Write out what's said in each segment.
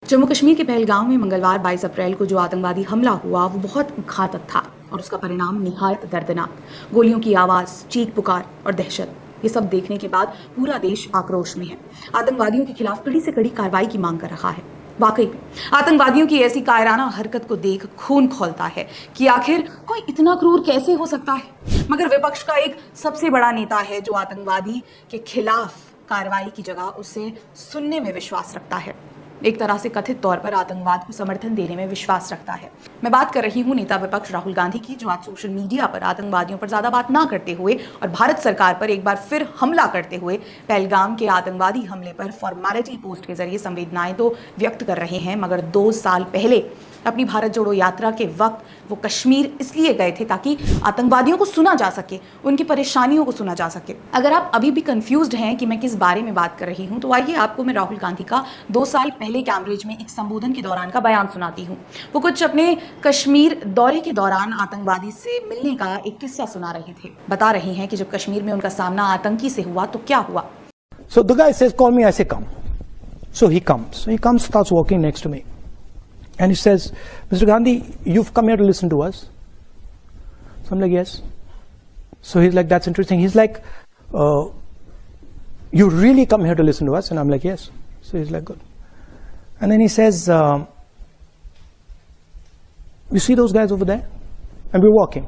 जम्मू कश्मीर के पहलगाम में मंगलवार 22 अप्रैल को जो आतंकवादी हमला हुआ वो बहुत घातक था और उसका परिणाम निहायत दर्दनाक। गोलियों की आवाज़, चीख पुकार और दहशत, ये सब देखने के बाद पूरा देश आक्रोश में है। आतंकवादियों के खिलाफ कड़ी से कड़ी कार्रवाई की मांग कर रहा है। वाकई में आतंकवादियों की ऐसी कायराना हरकत को देख खून खौलता है कि आखिर कोई इतना क्रूर कैसे हो सकता है। मगर विपक्ष का एक सबसे बड़ा नेता है जो आतंकवादी के खिलाफ कार्रवाई की जगह उसे सुनने में विश्वास रखता है, एक तरह से कथित तौर पर आतंकवाद को समर्थन देने में विश्वास रखता है। मैं बात कर रही हूं नेता विपक्ष राहुल गांधी की, जो आज सोशल मीडिया पर आतंकवादियों पर ज्यादा बात ना करते हुए और भारत सरकार पर एक बार फिर हमला करते हुए पहलगाम के आतंकवादी हमले पर फॉर्मेलिटी पोस्ट के जरिए संवेदनाएं तो व्यक्त कर रहे हैं, मगर 2 साल पहले अपनी भारत जोड़ो यात्रा के वक्त वो कश्मीर इसलिए गए थे ताकि आतंकवादियों को सुना जा सके, उनकी परेशानियों को सुना जा सके। अगर आप अभी भी कंफ्यूज्ड हैं कि मैं किस बारे में बात कर रही हूं, तो आइए आपको मैं राहुल गांधी का 2 साल पहले कैम्ब्रिज में एक संबोधन के दौरान का बयान सुनाती हूं। वो कुछ अपने कश्मीर दौरे के दौरान आतंकवादी से मिलने का एक किस्सा सुना रहे थे। बता रहे हैं कि जब कश्मीर में उनका सामना आतंकी से हुआ तो क्या हुआ। So the guy says, "Call me." I say, "Come." So he comes. So he comes, starts walking next to me. And he says, "Mr. Gandhi, you've come here to listen to us." So I'm like, "Yes." So he's like, "That's interesting." He's like, "You really come here to listen to us?" And I'm like, "Yes." So he's like, "Good." And then he says, "You see those guys over there?" And we're walking.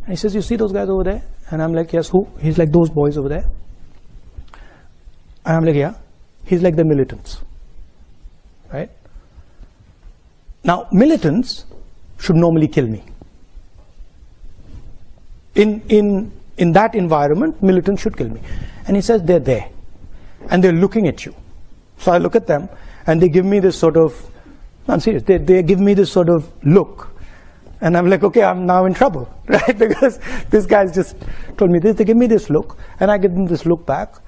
And he says, "You see those guys over there?" And I'm like, "Yes." "Who?" He's like, "Those boys over there." And I'm like, "Yeah." He's like, "The militants." Right? Now, militants should normally kill me. In that environment, militants should kill me. And he says, "They're there. And they're looking at you." So I look at them, and they give me this sort of, I'm serious, they give me this sort of look. And I'm like, okay, I'm now in trouble, right? Because this guy's just told me this. They give me this look, and I give them this look back.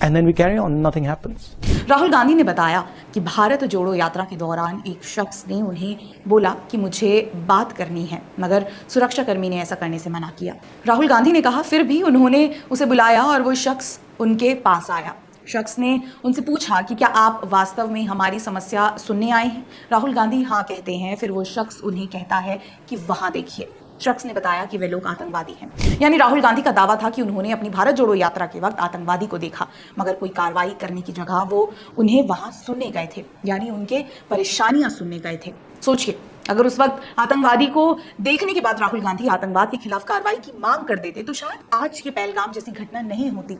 And then we carry on, nothing happens. Rahul Gandhi ने बताया कि भारत जोड़ो यात्रा के दौरान एक शख्स ने उन्हें बोला कि मुझे बात करनी है, मगर सुरक्षाकर्मी ने ऐसा करने से मना किया। राहुल गांधी ने कहा फिर भी उन्होंने उसे बुलाया और वो शख्स उनके पास आया। शख्स ने उनसे पूछा कि क्या आप वास्तव में हमारी समस्या सुनने आए हैं। राहुल गांधी हाँ कहते हैं। फिर वो शख्स उन्हें कहता है कि वहां देखिए। शख्स ने बताया कि वे लोग आतंकवादी हैं। यानी राहुल गांधी का दावा था कि उन्होंने अपनी भारत जोड़ो यात्रा के वक्त आतंकवादी को देखा, मगर कोई कार्रवाई करने की जगह वो उन्हें वहां सुनने गए थे, यानी उनके परेशानियां सुनने गए थे। सोचिए, अगर उस वक्त आतंकवादी को देखने के बाद राहुल गांधी आतंकवाद के खिलाफ कार्रवाई की मांग कर देते तो शायद आज के पहलगाम जैसी घटना नहीं होती,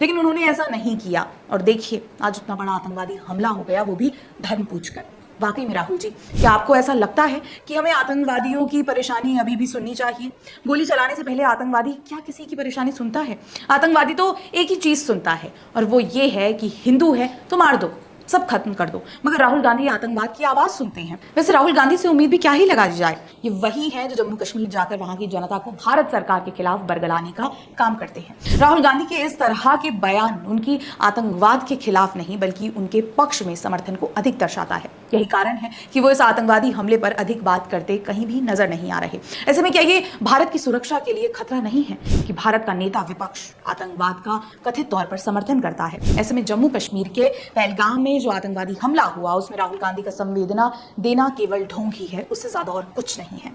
लेकिन उन्होंने ऐसा नहीं किया। और देखिए, आज इतना बड़ा आतंकवादी हमला हो गया, वो भी धर्म पूछकर। वाकई में राहुल जी, क्या आपको ऐसा लगता है कि हमें आतंकवादियों की परेशानी अभी भी सुननी चाहिए? गोली चलाने से पहले आतंकवादी क्या किसी की परेशानी सुनता है? आतंकवादी तो एक ही चीज सुनता है, और वो ये है कि हिंदू है तो मार दो, सब खत्म कर दो। मगर राहुल गांधी आतंकवाद की आवाज सुनते हैं। वैसे राहुल गांधी से उम्मीद भी क्या ही लगाई जाए, ये वही है जो जम्मू कश्मीर जाकर वहां की जनता को भारत सरकार के खिलाफ बरगलाने का काम करते हैं। राहुल गांधी के इस तरह के बयान उनकी आतंकवाद के खिलाफ नहीं बल्कि उनके पक्ष में समर्थन को अधिक दर्शाता है। यही कारण है कि वो इस आतंकवादी हमले पर अधिक बात करते कहीं भी नजर नहीं आ रहे। ऐसे में क्या ये भारत की सुरक्षा के लिए खतरा नहीं है कि भारत का नेता विपक्ष आतंकवाद का कथित तौर पर समर्थन करता है? ऐसे में जम्मू कश्मीर के पहलगाम में जो आतंकवादी हमला हुआ उसमें राहुल गांधी का संवेदना देना केवल ढोंग ही है, उससे ज्यादा और कुछ नहीं है।